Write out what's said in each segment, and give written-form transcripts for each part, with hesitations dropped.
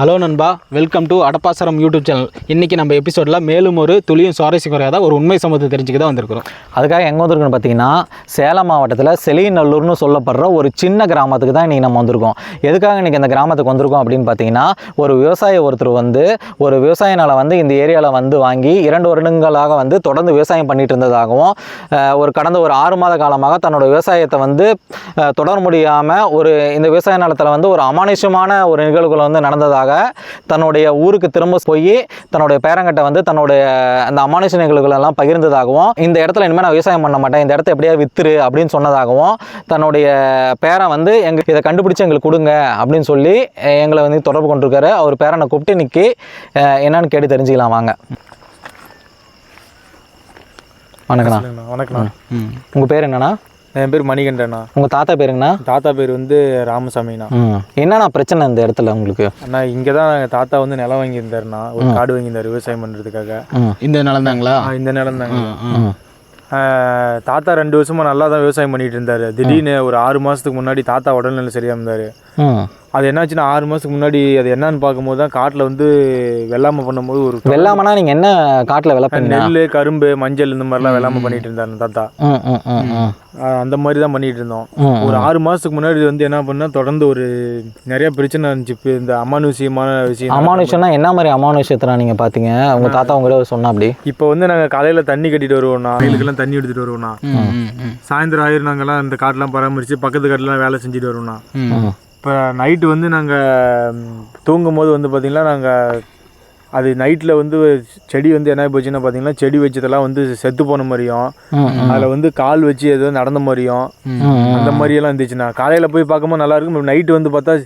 Hello நண்பா, welcome to அடப்பாசரம் YouTube channel. இன்றைக்கி நம்ம எபிசோடில் மேலும் ஒரு துளியும் சுவாரஸ்யம் குறையாத ஒரு உண்மை சம்பவத்தை தெரிஞ்சுக்க தான் வந்திருக்கிறோம். அதுக்காக எங்கே வந்திருக்கோன்னு பார்த்தீங்கன்னா, சேலம் மாவட்டத்தில் செலிநல்லூர்னு சொல்லப்படுற ஒரு சின்ன கிராமத்துக்கு தான் இன்றைக்கி நம்ம வந்திருக்கோம். எதுக்காக இன்றைக்கி இந்த கிராமத்துக்கு வந்திருக்கோம் அப்படின்னு பார்த்தீங்கன்னா, ஒரு ஒருத்தர் ஒரு விவசாய நிலம் இந்த ஏரியாவில் வாங்கி 2 வருடங்களாக தொடர்ந்து விவசாயம் பண்ணிட்டு இருந்ததாகவும், கடந்த ஒரு 6 மாத காலமாக தன்னோட விவசாயத்தை தொடர முடியாமல் இந்த விவசாய நிலத்தில் ஒரு அமானுஷ்யமான ஒரு நிகழ்வுகள் நடந்ததாக தன்னுடைய ஊருக்கு திரும்ப போய் தன்னுடைய பேரங்கிட்ட தன்னுடைய அந்த அமானுஷ நிகழ்வுகள் எல்லாம் பகிர்ந்ததாகவும், இந்த இடத்துல இனிமேல் நான் விவசாயம் பண்ண மாட்டேன், இந்த இடத்த எப்படியா வித்துரு அப்படின்னு சொன்னதாகவும், தன்னுடைய பேரன் எங்களுக்கு இதை கண்டுபிடிச்சு எங்களுக்கு கொடுங்க அப்படின்னு சொல்லி எங்களை தொடர்பு கொண்டிருக்காரு. அவர் பேரனை கூப்பிட்டு இன்னைக்கு என்னன்னு கேட்டு தெரிஞ்சுக்கலாம் வாங்க. வணக்கண்ணா. வணக்கண்ணா. உங்கள் பேர் என்னண்ணா? என் பேர் மணிகண்டண்ணா. உங்கள் தாத்தா பேருங்கண்ணா? தாத்தா பேர் ராமசாமிண்ணா. என்னண்ணா பிரச்சனை இந்த இடத்துல உங்களுக்கு? அண்ணா, இங்கே தான் எங்கள் தாத்தா நிலம் வாங்கியிருந்தாருண்ணா. ஒரு காடு வாங்கியிருந்தார் விவசாயம் பண்ணுறதுக்காக. இந்த நிலம் தாங்களா? இந்த நிலம் தாங்க. தாத்தா 2 வருஷமாக நல்லா தான் விவசாயம் பண்ணிட்டு இருந்தார். திடீர்னு ஒரு 6 மாதத்துக்கு முன்னாடி தாத்தா உடல்நிலை சரியாக இருந்தார். அது என்னாச்சுன்னா 6 மாதத்துக்கு முன்னாடி அது என்னன்னு பார்க்கும்போது தான் காட்டில் வெள்ளாமை பண்ணும்போது ஒரு வெள்ளாமனா நீங்கள் என்ன காட்டில் விளப்பீங்க? நெல், கரும்பு, மஞ்சள் இந்த மாதிரிலாம் வெள்ளாமை பண்ணிட்டு இருந்தார் தாத்தா. அந்த மாதிரி தான் பண்ணிட்டு இருந்தோம். ஒரு 6 மாதத்துக்கு முன்னாடி என்ன பண்ணால் தொடர்ந்து நிறைய பிரச்சனை இருந்துச்சு. இந்த அமானுஷ்யமான விஷயம். அமானுஷம்னா என்ன மாதிரி அமானுஷத்தை நீங்கள் பார்த்தீங்க? உங்கள் தாத்தா உங்கள்கிட்ட சொன்னா அப்படி? இப்போ நாங்கள் காலையில் தண்ணி கட்டிட்டு வருவோம்ண்ணா. வயலுக்கெல்லாம் தண்ணி எடுத்துகிட்டு வருவோம்ண்ணா. சாயந்தரம் ஆயிரம் நாங்கள்லாம் இந்த காட்டெலாம் பராமரித்து பக்கத்து காட்டிலாம் வேலை செஞ்சுட்டு வருவோம்ண்ணா. இப்போ நைட்டு நாங்கள் தூங்கும் போது பார்த்திங்கன்னா நாங்கள் அது நைட்டில் செடி என்ன போச்சுன்னா பார்த்தீங்கன்னா, செடி வச்சதெல்லாம் செத்து போன மாதிரியும், அதில் கால் வச்சு ஏதோ நடந்த மாதிரியும் அந்த மாதிரியெல்லாம் இருந்துச்சுண்ணா. காலையில் போய் பார்க்கும்போது நல்லாயிருக்கும். நைட்டு பார்த்தா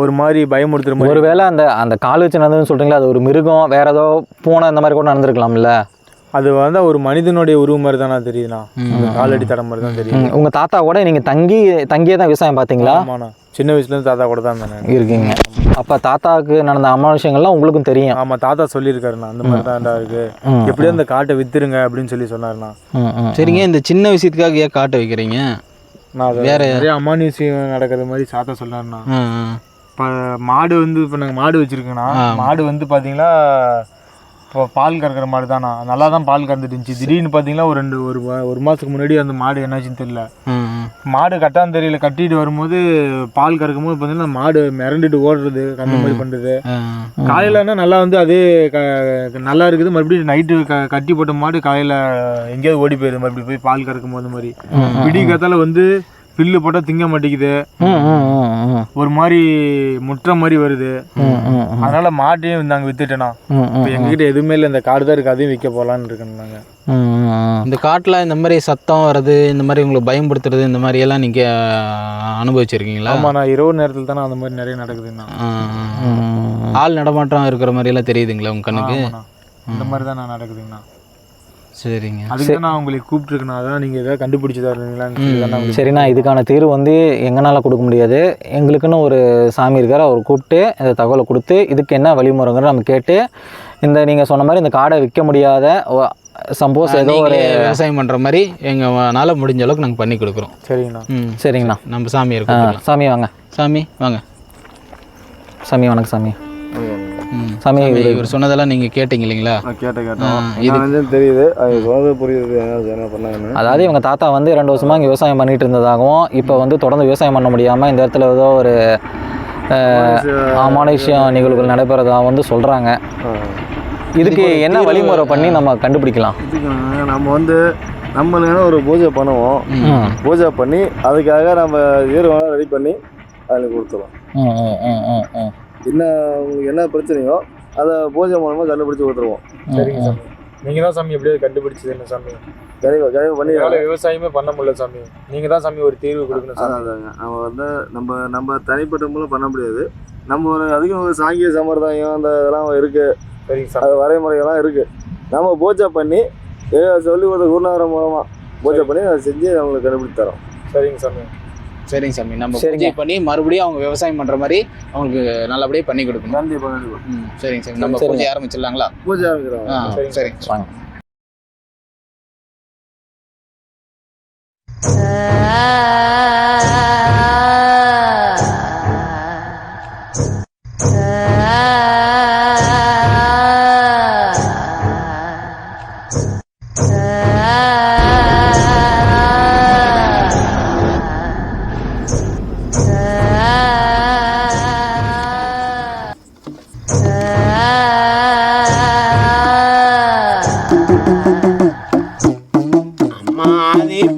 ஒரு மாதிரி பயமுறுத்துற மாதிரி. ஒருவேளை அந்த கால் வச்சு நடந்ததுன்னு சொல்கிறீங்களா, அது ஒரு மிருகம் வேற ஏதோ பூனை இந்த மாதிரி கூட நடந்திருக்கலாம்ல? அது ஒரு மனிதனுடைய உருவம் மாதிரி தானே தெரியுதுண்ணா. காலடி தடம் மாதிரி தான் தெரியுது. உங்கள் தாத்தா கூட நீங்கள் தங்கியே தான் விவசாயம் பார்த்தீங்களா? ஆமாண்ணா, சின்ன வயசுலேருந்து தாத்தா கூட தான் இருக்கீங்க. அப்போ தாத்தாவுக்கு நடந்த அமானுஷங்கள்லாம் உங்களுக்கும் தெரியும்? ஆமாம், தாத்தா சொல்லியிருக்காருண்ணா. அந்த மாதிரி தான்டா இருக்குது, எப்படியும் அந்த காட்டை வித்துருங்க அப்படின்னு சொன்னாருண்ணா. சரிங்க, இந்த சின்ன விஷயத்துக்காக ஏன் காட்டை வைக்கிறீங்க? நான் வேற நிறைய அமானுஷம் நடக்கிற மாதிரி தாத்தா சொன்னாருண்ணா. இப்போ மாடு இப்போ நாங்கள் மாடு வச்சுருக்கோண்ணா. மாடு பார்த்தீங்கன்னா இப்போ பால் கறக்கிற மாடு தானா, நல்லா தான் பால் கறந்துட்டு இருந்துச்சு. திடீர்னு பார்த்தீங்கன்னா ஒரு மாதத்துக்கு முன்னாடி அந்த மாடு என்னாச்சுன்னு தெரியல. மாடு கட்டான்னு தெரியல. கட்டிட்டு வரும்போது பால் கறக்கும் போது பார்த்தீங்கன்னா மாடு மிரண்டுட்டு ஓடுறது, அந்த மாதிரி பண்ணுறது. காலையிலன்னா நல்லா அதே நல்லா இருக்குது. மறுபடியும் நைட்டு கட்டி போட்ட மாடு காலையில் எங்கேயாவது ஓடி போயிடுது. மறுபடியும் போய் பால் கறக்கும் போது மாதிரி விடிய காத்தால பில்லு போட்டால் திங்க மாட்டேங்குது. ஒரு மாதிரி முற்ற மாதிரி வருது. அதனால மாட்டையும் நாங்கள் வித்துட்டோண்ணா. இப்போ எங்ககிட்ட எதுவுமே இல்லை, இந்த காடு தான் இருக்குது, அதையும் விற்க போகலான்னு இருக்கோம் நாங்கள். இந்த காட்டில் இந்த மாதிரி சத்தம் வர்றது, இந்த மாதிரி உங்களுக்கு பயன்படுத்துறது, இந்த மாதிரி எல்லாம் நீங்கள் அனுபவிச்சிருக்கீங்களா? ஆமாம், நான் இரவு நேரத்தில் தானே அந்த மாதிரி நிறைய நடக்குதுண்ணா. ஆள் நடமாட்டம் இருக்கிற மாதிரி எல்லாம் தெரியுதுங்களா உங்கள் கண்ணுக்கு? இந்த மாதிரி தான் நான் நடக்குதுங்கண்ணா. சரிங்க, அதுக்கு நான் உங்களுக்கு கூப்பிட்டுருக்கேண்ணா. அதான் நீங்கள் எதாவது கண்டுபிடிச்சி தருவீங்களான்னு. சரிண்ணா, இதுக்கான தீர்வு எங்களால் கொடுக்க முடியாது. எங்களுக்குன்னு ஒரு சாமி இருக்கார், அவர் கூப்பிட்டு இந்த தகவலை கொடுத்து இதுக்கு என்ன வழிமுறைங்கிற நம்ம கேட்டு நீங்கள் சொன்ன மாதிரி இந்த காடை விற்க முடியாத சப்போஸ் ஏதோ ஒரு விவசாயம் பண்ணுற மாதிரி எங்களால் முடிஞ்ச அளவுக்கு நாங்கள் பண்ணி கொடுக்குறோம். சரிங்கண்ணா. சரிங்கண்ணா, நம்ம சாமி இருக்கோம். சாமி வாங்க. சாமி வாங்க. சாமி வணக்கம். சாமி சாமி, இவர் சொன்னதெல்லாம் நீங்கள் கேட்டீங்க இல்லைங்களா? கேட்டோம். இது தெரியுது, அது புரியுது என்ன பண்ணாங்கன்னு. அதாவது இவங்க தாத்தா 2 வருஷமாக இங்கே விவசாயம் பண்ணிட்டு இருந்ததாகவும், இப்போ தொடர்ந்து விவசாயம் பண்ண முடியாமல் இந்த இடத்துல ஏதோ ஒரு அமானுஷ்யம் நிகழ்வுகள் நடைபெறதாக சொல்கிறாங்க. இதுக்கு என்ன வழிமுறை பண்ணி நம்ம கண்டுபிடிக்கலாம்? இதுக்கு நம்ம ஒரு பூஜை பண்ணுவோம். பூஜை பண்ணி அதுக்காக நம்ம ஈரவெல்லாம் ரெடி பண்ணி அதில் கொடுத்துருவோம். உங்களுக்கு என்ன பிரச்சனையோ அதை பூஜை மூலமாக கண்டுபிடிச்சி கொடுத்துருவோம். சரிங்க சாமி. நீங்கள் தான் சாமி எப்படியாவது கண்டுபிடிச்சது என்ன சாமி? கண்டிப்பாக பண்ணி விவசாயமே பண்ண முடியல சாமி. நீங்கள் தான் சாமி ஒரு தீர்வு கொடுக்கணும் சாமி. அதாங்க, நம்ம நம்ம தனிப்பட்ட மூலம் பண்ண முடியாது. நம்ம அதுக்கும் ஒரு சாங்கிய சம்பிரதாயம் அந்த இதெல்லாம் இருக்குது. சரிங்க சார். அது வரைமுறைகள்லாம் இருக்குது. நம்ம பூஜை பண்ணி சொல்லி கொடுத்த குருநாதர் மூலமாக பூஜை பண்ணி அதை செஞ்சு அவங்களுக்கு கண்டுபிடிச்சி தரோம். சரிங்க சாமி. சரிங்க சாமி, நம்ம பூஜை பண்ணி மறுபடியும் அவங்க விவசாயம் பண்ணுற மாதிரி அவங்களுக்கு நல்லபடியாக பண்ணி கொடுக்கணும். கண்டிப்பாக. சரிங்க சாமி, நம்ம பூஜை ஆரம்பிச்சிடலாங்களா? பூஜை ஆரம்பிக்கிறோம். சரிங்க வாங்க. ஆதி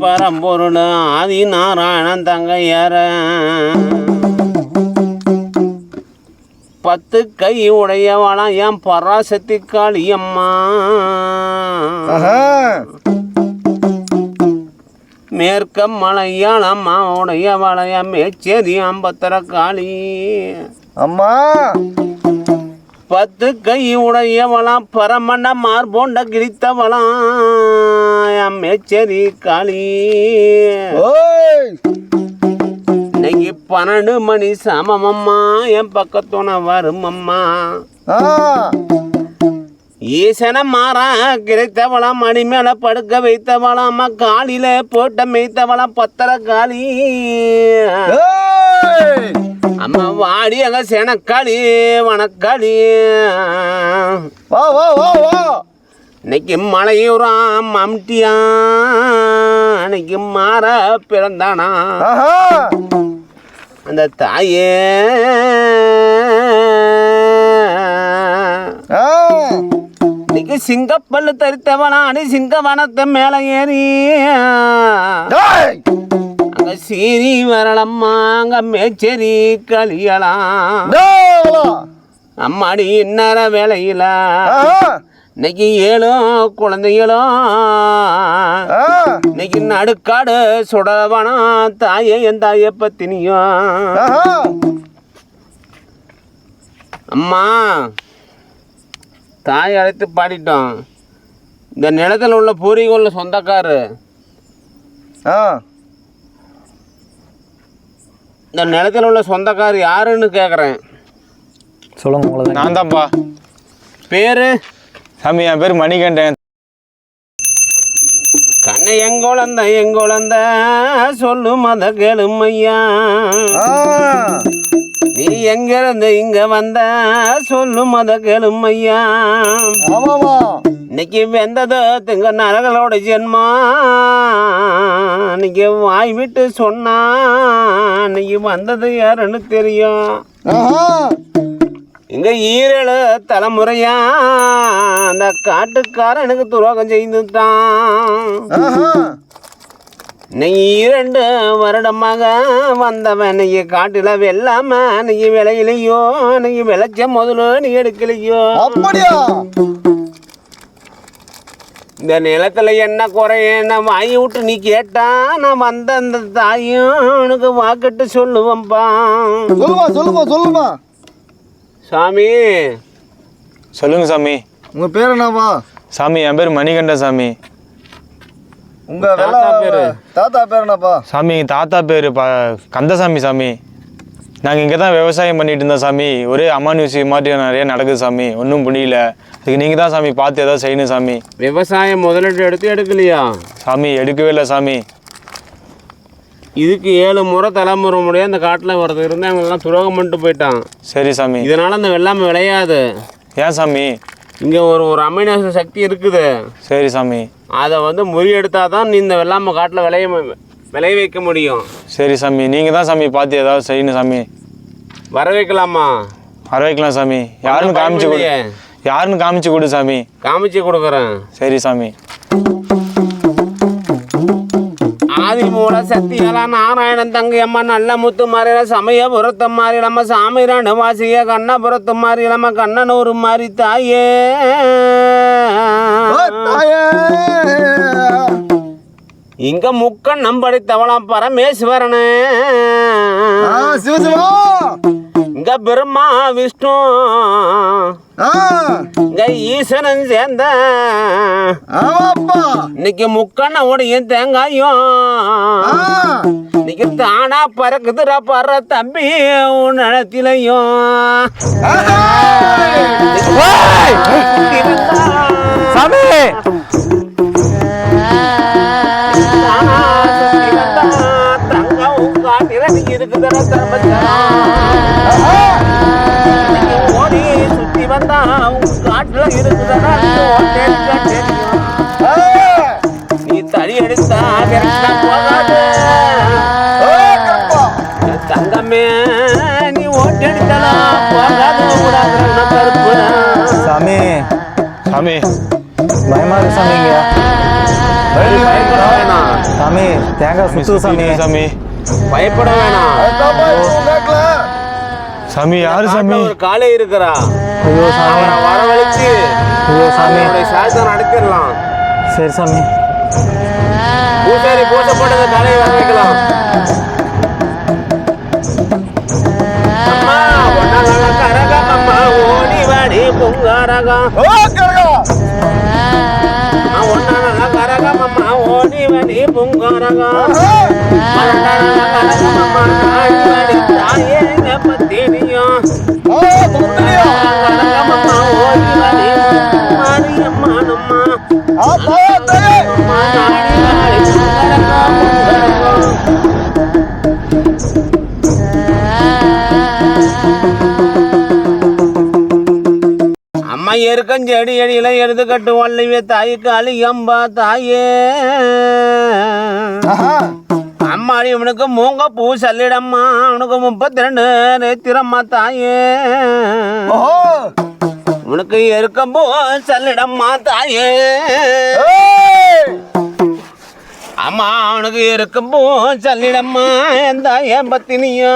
பரம்பொருள் ஆதி நாராயணன் தங்கையார 10 கை உடையவளா என் பராசக்தி காளியம்மா மேற்க மலையாளம்மா உடையவளா என் மேச்சேரி அம்பத்தர காளி அம்மா 10 கை உடையவளாம் பரமண்ட மார்போண்ட கிழித்தவளாம் என் மேச்சேரி காளி இன்னைக்கு 12 மணி சமமம்மா என் பக்கத்துன வரும் அம்மா ஈசன மாறா கிடைத்தவளாம் மணி மேல படுக்க வைத்தவளாம் அம்மா காலில போட்ட மேய்த்தவளாம் பத்தர காளி அம்மா வாடி அங்க செனக்காளி வனக்காளி இன்னைக்கு மலையூராம் மம்டியா இன்னைக்கு மாற பிறந்தானா அந்த தாயே இன்னைக்கு சிங்கப்பல்லு தரித்தவனா அடி சிங்கவனத்தை மேல ஏறி அங்க சீரி வரலம்மா அங்க மேச்சேரி களியலாம் அம்மாடி இன்னற வேலையில இன்னைக்கு 7 குழந்தைகளும் இன்னைக்கு நடுக்காடு சுடவனா தாயே என் தாயை பத்தினியும் அம்மா தாய் அழைத்து பாடிட்டோம். இந்த நிலத்தில் உள்ள பூரிகோள்ள சொந்தக்காரு இந்த நிலத்தில் உள்ள சொந்தக்கார் யாருன்னு கேட்குறேன். சொல்லுங்க உங்களை. நான் தான்ப்பா. பேரு? சாமி என் பேர் மணிகண்டன். கண்ணை எங்குழந்த சொல்லும் அத கேளும் ஐயா. நீ எங்கிருந்து இங்க வந்த சொல்லும் அத கேளும் ஐயா. இன்னைக்கு வெந்தது திங்க நரகளோட ஜென்மா. இன்னைக்கு வாய் விட்டு சொன்னா இன்னைக்கு வந்தது யாருன்னு தெரியும். இங்க 7 தலைமுறையா அந்த காட்டுக்காரனுக்கு துரோகம் செய்துட்டான். நீ 2 வருடமாக வந்தவன் இன்னைக்கு காட்டுல வெள்ளாம இன்னைக்கு விளையிலையோ இன்னைக்கு விளைச்ச முதல்ல நீ எடுக்கலையோ. அப்படியா? இந்த நிலத்துல என்ன குறையன்னு வாங்கி விட்டு நீ கேட்டா நான் வந்த அந்த தாயும் உனக்கு வாக்கிட்டு சொல்லுவேன்ப்பா. சொல்லுமா சாமி. சொல்லுங்க சாமி. உங்க பேர் என்னப்பா? சாமி என் பேர் மணிகண்டன் சாமி. உங்க தாத்தா பேர் என்னப்பா? சாமி தாத்தா பேர் கந்தசாமி சாமி. நாங்கள் இங்கே தான் விவசாயம் பண்ணிட்டு இருந்தோம் சாமி. ஒரே அமானுஷி மாதிரி நிறைய நடக்குது சாமி. ஒன்றும் முடியல. அதுக்கு நீங்கள் தான் சாமி பார்த்து ஏதாவது செய்யணும் சாமி. விவசாயம் முதலீட்டு எடுக்கலையா சாமி? எடுக்கவே இல்லை சாமி. இதுக்கு 7 முறை தலைமுறை முடியாது அந்த காட்டில் ஒருத்தர் இருந்து அவங்களெல்லாம் துரோகம் பண்ணிட்டு போயிட்டான். சரி சாமி. இதனால் அந்த வெள்ளாமை விளையாது. ஏன் சாமி? இங்கே ஒரு அமினாச சக்தி இருக்குது. சரி சாமி. அதை முறியெடுத்தால் தான் நீ இந்த வெள்ளாமை காட்டில் விளைய வைக்க முடியும். சரி சாமி. நீங்கள் தான் சாமி பார்த்து ஏதாவது செய்யணும் சாமி. வர வைக்கலாமா? வர வைக்கலாம் சாமி. யாருன்னு காமிச்சு கொடு. யாருன்னு காமிச்சு கொடு சாமி. காமிச்சு கொடுக்குறேன். சரி சாமி. ஆதிமூல சக்தியெல்லாம் நாராயணன் தங்கையம்மா நல்ல முத்து மாறில சமயபுரத்து மாறி நம்ம சாமிரான வாசிய கண்ணபுரத்து மாறி நம்ம கண்ணனூர் மாறி தாயே. இங்க முக்கண்ணம் படித்தவளாம் பரமேஸ்வரனே. இங்க பிரம்மா விஷ்ணு இங்க ஈசனன் சேர்ந்த இன்னைக்கு முக்கண்ண உடைய தேங்காயும் இன்னைக்கு தானா பறக்குதுரா பற தம்பி உன் நிலத்திலையும். சாமி ஓடி சுத்தி வந்தா காட்டுல இருக்குதுன்னா தெரியும். சாமி தேங்காய் சுத்து சாமி. சாமி பயப்பட வேணாம் சாமி யாரு சாமி? ஒரு காளை இருக்கிறா. ஐயோ சாமி. அவனை வரவழைச்சு ஐயோ சாமி. அவனுடைய சாயத்தை நடத்திடலாம். சரி சாமி. பூசாரி பூசப்பட்டத காளையை வர வைக்கலாம். அம்மா ஒன்னால கரகம் அம்மா ஓடி வாடி பொங்காரகம். ஒன்னால கரகம் அம்மா ஓடி வாடி பொங்காரகம். கரகம் அம்மா ஆடி வாடி தாயேங்க பத்தினியும். கரகம் அம்மா ஓடி வாடி மாரியம்மா நம்மா. அம்மா நாடி வாடி பொங்காரகம் பொங்காரகம். அம்மா எருக்கம் செடி அடியில எடுத்து கட்டு வள்ளிவே தாய்க்கு அழியம்பா தாயே. அம்மாடி இவனுக்கு மூங்க பூ சல்லிடம்மா. அவனுக்கு 32 நேத்திரம்மா தாயே. உனக்கு எருக்கம் பூ சல்லிடம்மா தாயே. அம்மா அவனுக்கு எருக்கம் பூ சல்லிடம்மா என் தாயே பத்தினியா.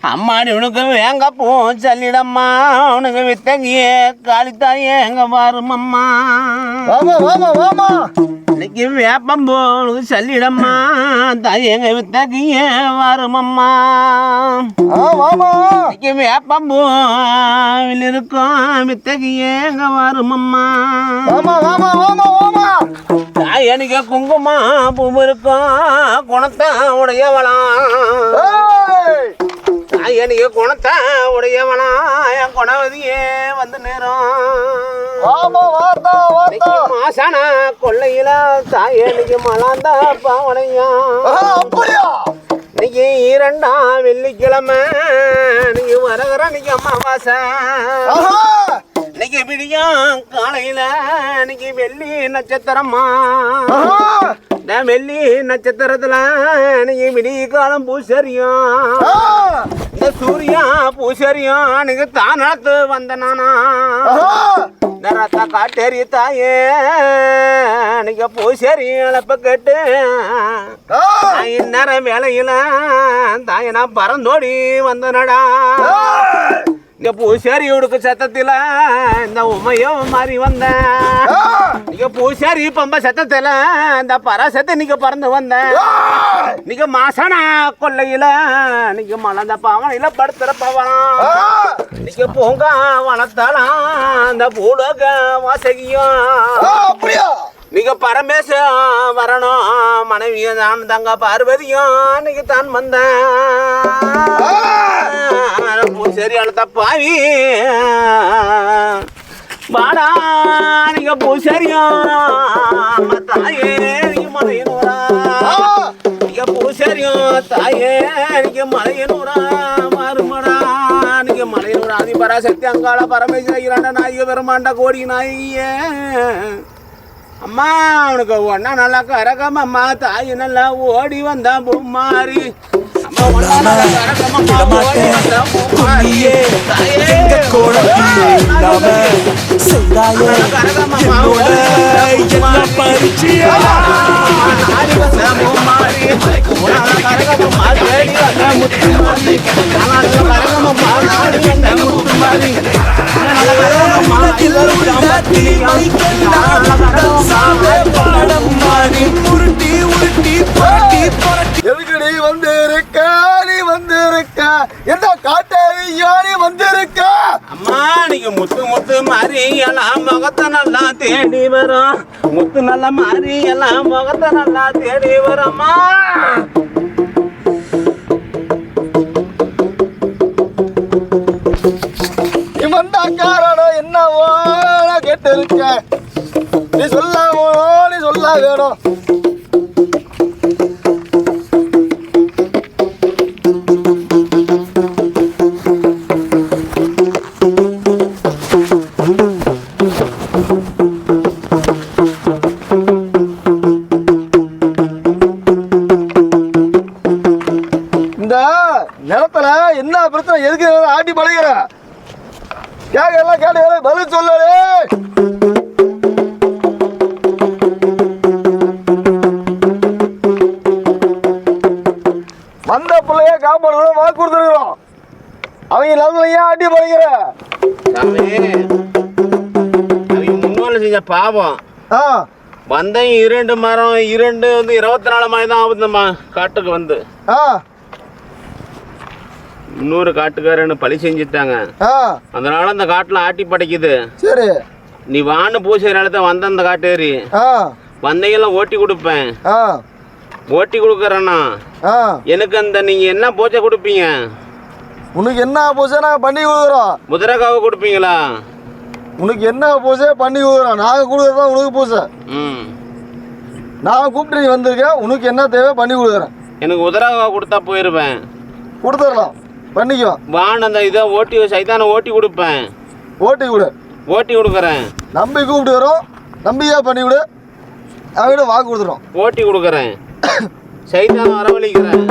அம்மாடி உனக்கு வேங்க பூ சல்லிடம்மா. உனக்கு வித்தங்கியே காளித்தாயே எங்க பாருமம்மா. இன்னைக்கு வேப்பம்பூ உனக்கு சல்லிடம்மா. தாய் எங்க வித்தங்கியே வாருமம்மா. இன்னைக்கு வேப்பம்பூ இருக்கும் வித்தகியே எங்க வாருமம்மா. தாய் எனக்கு குங்குமா பூ இருக்கும் குணத்தை உடையவளாம். எனக்கு குணத்தை உடையவனா என் குணவதியே வந்து நேரம். மாசான கொள்ளையில தாயனுக்கு மலாந்தா பாவனையா. இன்னைக்கு 2ஆம் வெள்ளிக்கிழமை நீங்க வரகிற நீங்க அமாவாசை. இன்னைக்கு விடியும் காலையில இன்னைக்கு வெள்ளி நட்சத்திரமா. வெள்ளி நட்சத்திரத்துல நீங்க விடிய காலம் பூசரியும். இந்த சூரியா பூசரியும் நீங்க தானாத்து வந்தனானா. இந்த ரத்த காட்டேரி தாயே நீங்க பூசரி இழப்ப கேட்டு இந்நேரம் வேலையில தாய நான் பறந்தோடி வந்தனடா. இங்க பூசாரி உடுக்கு சத்தத்துல இந்த உமையும் மாறி வந்தேன். நீங்க பூசாரி பம்ப சத்தத்துல இந்த பராசத்தை நீங்க பறந்து வந்தேன். நீங்க மாசானா கொள்ளையில நீங்க மலர்ந்த பாவனையில படுத்துற பவனம். நீங்க பூங்க வளர்த்தாலாம் இந்த பூலோக வாசகியும். நீங்க பரமேச வரணும் மனைவிய தான் தங்க பார்வதியும் நீங்க தான் வந்தேன். பூசரி அழுத்த பாவி பாடா நீங்க பூசரியும் தாயே நீங்க மலையனூரா. நீங்க பூசரியும் தாயே நீங்க மலையனூரா மாறுமடா. நீங்க மலையனூரா ஆதி பராசக்தி அங்காள பரமேஸ்வர 2 நாயக பெருமாண்ட கோடி நாயே. அம்மா உனக்கு ஒன்னா நல்லா கரகம் அம்மா. தாய் நல்லா ஓடி வந்தா பூமாரி. அம்மா ஒன்னா நல்லா கரகம் அம்மா ஓடி வந்தா பூமாரி. தாயே கரகம் அம்மா ஓடி வந்தா பரிச்சியா. ஆடி வந்தா பூமாரி. கரகம் அம்மா தேடி வந்தா முத்துமாரி. கரகம் அம்மா ஆடி வந்தா முத்துமாரி. எதுக்கு நீ வந்திருக்க நீ வந்திருக்க எந்த காட்டாரி யாரி வந்திருக்க. அம்மா நீங்க முத்து முத்து மாறி எல்லாம் முகத்தை நல்லா தேடி வரும். முத்து நல்லா மாறி எல்லாம் முகத்தை நல்லா தேடி வரம்மா. வந்த காரணம் என்னவோ கேட்டு இருக்க. நீ சொல்லாமோ நீ சொல்ல வேணும். இந்த நிலத்துல என்ன பிரச்சனை எதுக்கு ஆட்டி பழகிற கேட்கலாம் கேட்டு பதில் சொல்லு. சாப்பாடு கூட வாக்கு கொடுத்துருக்குறோம். அவங்க இல்லாத ஏன் ஆட்டி போய்க்கிற சாமி அவங்க முன்னோல செஞ்ச பாவம். வந்த 2 மரம் 2 வந்து 24 மணி தான் ஆகுதுமா காட்டுக்கு வந்து. இன்னொரு காட்டுக்காரன்னு பழி செஞ்சுட்டாங்க. அதனால அந்த காட்டுல ஆட்டி படைக்குது. சரி நீ வான்னு பூசை நிலத்தை வந்த அந்த காட்டேரி வந்தையெல்லாம் ஓட்டி கொடுப்பேன். ஓட்டி கொடுக்குறேன்னா எனக்கு அந்த நீங்க என்ன பூஜை கொடுப்பீங்க? உனக்கு என்ன பூஜை நாங்கள் பண்ணி கொடுக்குறோம். முதிரக்காவை கொடுப்பீங்களா? உனக்கு என்ன பூஜை பண்ணி கொடுக்குறோம். நாங்கள் கொடுக்குறதா உனக்கு பூஜை. நான் கூப்பிட்டு நீ வந்திருக்கேன். உனக்கு என்ன தேவை பண்ணி கொடுக்குறேன். எனக்கு உதரகாவை கொடுத்தா போயிடுவேன். கொடுத்துடலாம் பண்ணிக்குவோம். வான் அந்த இதை ஓட்டி சைத்தானை ஓட்டி கொடுப்பேன். ஓட்டி கொடு. ஓட்டி கொடுக்குறேன். நம்பி கூப்பிட்டு வரோம். நம்பியா பண்ணி கொடு. அவங்கிட்ட வாக்கு கொடுத்துரும். ஓட்டி கொடுக்குறேன். சைத்தானை வரவழைக்கிறேன்.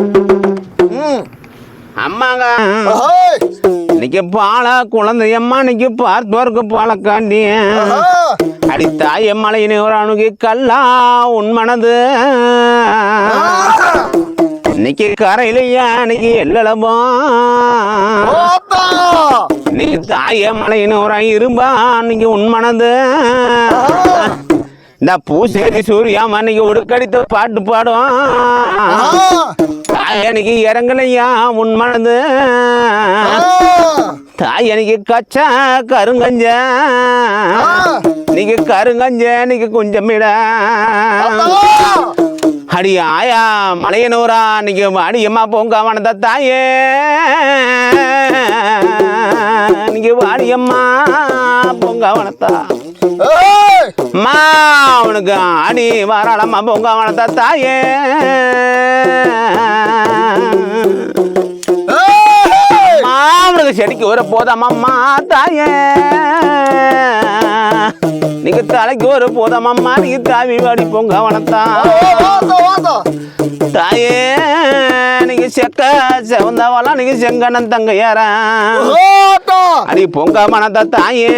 அம்மாங்க இன்னைக்கு பால குழந்தையம்மா இன்னைக்கு பார்த்தோருக்கு பாலக்காண்டி அடி தாய மலையின ஒரு அணுகி கல்லா உண்மனது இன்னைக்கு கரையிலையா இன்னைக்கு எல்லளவா இன்னைக்கு தாய மலையின ஒரு இரும்பா இன்னைக்கு உண்மனது இந்த பூசேரி சூரியாமா இன்னைக்கு உடுக்கடித்த பாட்டு பாடும் தாய் எனக்கு இறங்கலையா உண்மனது தாய் எனக்கு கச்சா கருங்கஞ்ச நீங்க கருங்கஞ்ச நீங்க கொஞ்சமிட அடி ஆயா மலையனூரா இன்னைக்கு அடியம்மா பொங்க வனத தாயே நீங்க வாடியம்மா பொங்க வனத்தா மா அவனுக்கு அடி வாராளம்மா பொங்க வனத்த தாயே மாவனுக்கு செடிக்கு வர போதாமம்மா தாயே நீங்க தலைக்கு ஒரு போதாமம்மா நீங்க தாவி வாடி பொங்க வனத்தா தாயே நீங்க செக்க செவந்தவெல்லாம் நீங்க செங்கண்ணன் தங்கையார அடி பொங்க மனத்த தாயே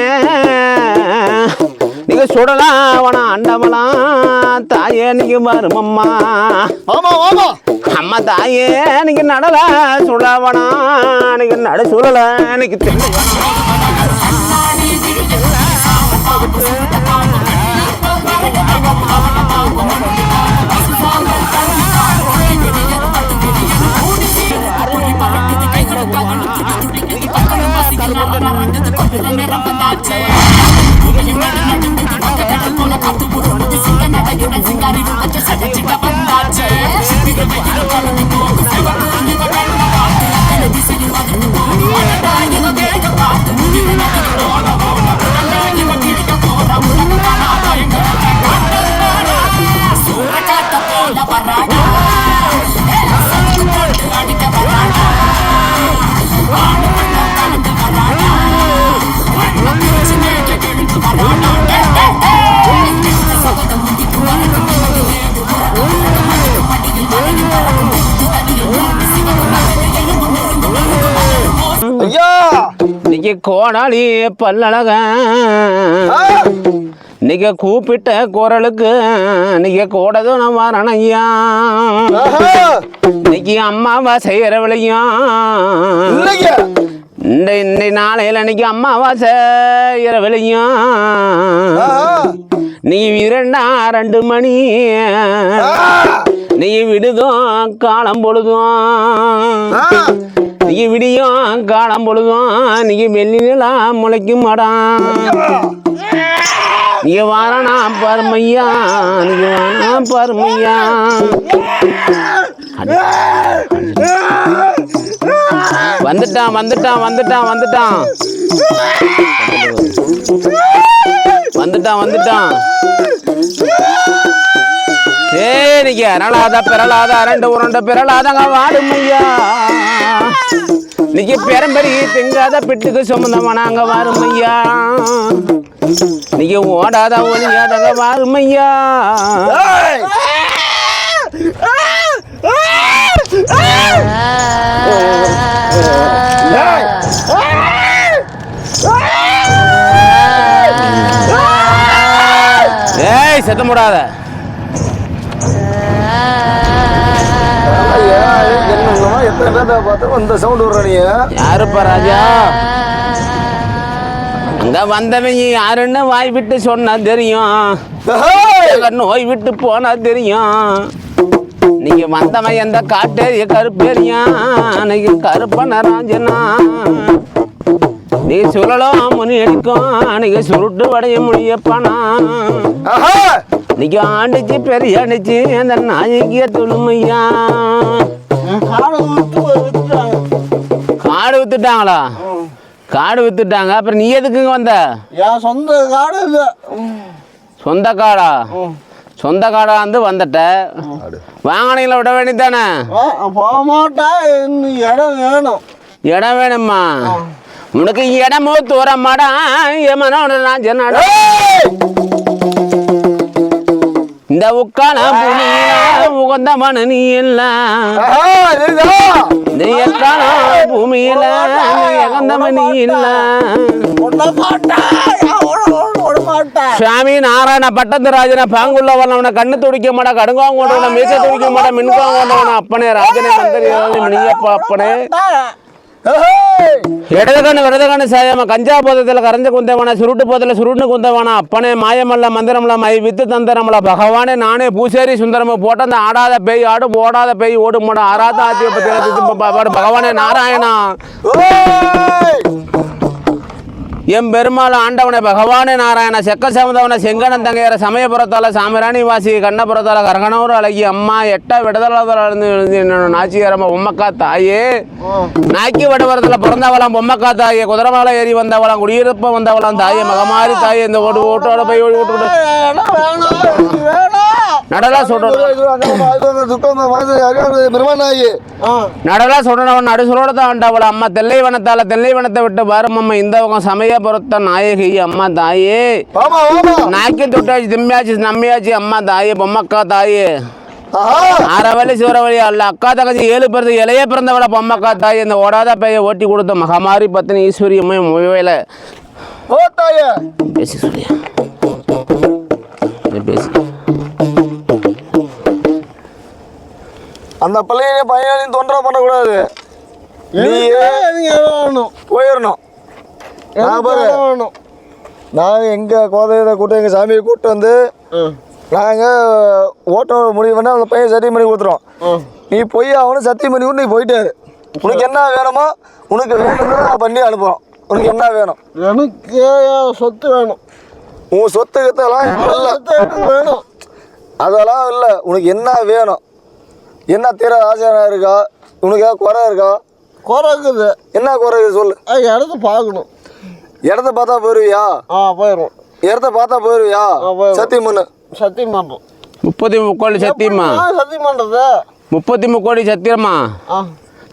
நீங்க சுடலாம் அவனா அண்டவலாம் தாயே நீங்க வருமம்மா அம்மா தாயே நீங்க நடல சுடவனா நீங்க நட சுடல நீங்க இன்னைக்கு கோடாளி பல்லழக இன்னைக்கு கூப்பிட்ட குரலுக்கு இன்னைக்கு கோடதும் நான் வரேன் ஐயா இன்னைக்கு அம்மாவா செய்யற விளையும் இந்த நாளையில இன்னைக்கு அம்மாவா செய்யற விளையும் நீ 2 மணி நீ விடுதும் காலம் பொழுதும் நீ விடியும் காலம் பொழுதும் நீ வெள்ளிலாம் முளைக்கும் மாடான் நீ வாரணா பருமையா நீ வாரணா பருமையா வந்துட்டான் வந்துட்டான் வந்துட்டான் வந்துட்டான் வந்துட்டான் வந்துட்டான் ஏனிக்க அரளாத பிறலாத 2 உருண்டை பிறலாதங்க வாடுமையா இன்னைக்கு பெரம்பெரிய திங்காத பிட்டுக்கு சொந்தமானாங்க வாருமையா இன்னைக்கு ஓடாத ஒளியாதங்க வாருமையா ஏய் சத்தம் போடாத எத்தனை பேர்த்த பார்த்தோம் இந்த சவுண்ட் விடுற நீ யாருப்பா ராஜா? அங்க வந்தவங்க யாருன்னு வாய் விட்டு சொன்னா தெரியும், நோய் விட்டு போனா தெரியும். நீங்க வந்தவன் எந்த காட்டேரிய கருப்பேரியா, அன்னைக்கு கருப்பன ராஜனா. நீ சொல்லலாம் முனி அடிக்கும், அன்னைக்கு சுருட்டு வடைய முடியப்பானா. நீங்க ஆண்டிச்சு பெரிய அடிச்சு அந்த நாயகிய துணுமையா. காடு வித்துட்டாங்களா? காடு வித்துட்டாங்க. அப்புறம் நீ எதுக்குங்க வந்த? என் சொந்த காடு இது. சொந்த காடா? சொந்த காடா வந்து வந்துட்ட, வாங்கினீங்கள விட வேண்டியதானே? போக மாட்டேன், இடம் வேணும். இடம் வேணுமா? உனக்கு இடமோ தூரமாடா எமனோட நான் சொன்னாடா. இந்த உக்கான பூமியில உகந்த மன நீ இல்ல, இந்த எக்கான பூமியில எகந்த மணி இல்ல. சுவாமி நாராயண பட்டத்து பாங்குள்ள வரவன கண்ணு துடிக்க மாட்டா, கடுங்காங்க கொண்டவன மீச துடிக்க மாட்டா, மின்காங்க கொண்டவன அப்பனே ராஜனே மந்திரி மணியப்பா அப்பனே. இடது கண்ணு விடது கண்ணு சாயாம கஞ்சா போதத்தில் கரைஞ்ச குந்தவன, சுருட்டு போதத்தில் சுருட்டு குந்தவன அப்பனே, மாயமல்ல மந்திரம்ல மை வித்து தந்திரம்ல பகவானே நானே பூசேரி சுந்தரம போட்ட அந்த ஆடாத பேய் ஆடு, ஓடாத பேய் ஓடு மாட ஆராத ஆத்திய பத்தி பகவானே நாராயணா. எம் பெருமாள் ஆண்டவனை பகவானே நாராயண. செக்க சமந்தவனை செங்கடன் தங்கையர சமயபுரத்தால சாமிராணி வாசி கண்ணபுரத்தால கரகனூர் அழகி அம்மா எட்ட விடுதலை நாச்சியாரம்மா பொம்மக்கா தாயே. நாக்கி வடவரத்தில் பிறந்தவளாம் பொம்மக்கா தாயே, குதிரமாலை ஏறி வந்தவளாம், குடியிருப்ப வந்தவளாம் தாயே, மகமாரி தாயே. இந்த ஓட்டோட போய் ஓட்டு நடலா சொல்றவன் நடலா சொல்றவன் நடுசுரோட தான் ஆண்டவள அம்மா. தெல்லை வனத்தால தெல்லை வனத்தை விட்டு வரும் அம்மா இந்த பக்கம் சமயபுரத்த நாயகி அம்மா தாயே. நாய்க்கு தொட்டாச்சு திம்மியாச்சு நம்மையாச்சு அம்மா தாயே பொம்மக்கா தாயே. அறவழி சிவரவழி அல்ல அக்கா தங்கச்சி 7 பேருக்கு இலைய பிறந்தவள பொம்மக்கா தாயே. இந்த ஓடாத பைய ஓட்டி கொடுத்த மகமாரி பத்தினி ஈஸ்வரி அம்மா முயல பேசி சொல்லியா பேசி. அந்த பிள்ளைய பையனையும் தொந்தரவு பண்ணக்கூடாது, போயிடணும். நாங்கள் எங்கள் குலதெய்வத்தை கூப்பிட்டு எங்கள் சாமியை கூப்பிட்டு வந்து நாங்கள் ஓட்டம் முடிவு பண்ணால் அந்த பையன் சத்தியம் பண்ணி கொடுத்துருவோம். நீ போய் அவனும் சத்தியம் பண்ணி கொடுத்து நீ போயிட்டாரு. உனக்கு என்ன வேணுமோ உனக்கு வேணும்னு நான் பண்ணி அனுப்புகிறோம். உனக்கு என்ன வேணும்? எனக்கு சொத்து வேணும். உன் சொத்து கத்தெல்லாம் வேணும், அதெல்லாம் இல்லை. உனக்கு என்ன வேணும்? என்ன தீர ஆசையாக இருக்கா? உனக்கு ஏதாவது குறை இருக்கா? குறை இருக்குது. என்ன குறை இருக்குது சொல்லு. இடத்த பார்க்கணும். இடத்த பார்த்தா போயிருவியா? போயிடும். இடத்த பார்த்தா போயிருவியா? சத்தியம் பண்ணு. சத்தியம் பண்ணுறோம். 33 கோடி சத்தியமா? சத்தியம் பண்ணுறது 33 கோடி சத்தியமா?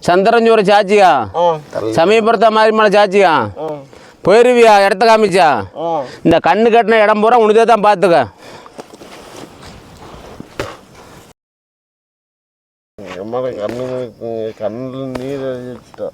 சந்திரஞ்சூர சாட்சியா? சமயபுரத்த மாரிமலை சாட்சியா? போயிருவியா? இடத்த காமிச்சா? இந்த கண்ணு கட்டின இடம் பூரா உனதே தான் பார்த்துக்க. கண்ணில் நீர் போயிடுச்சா?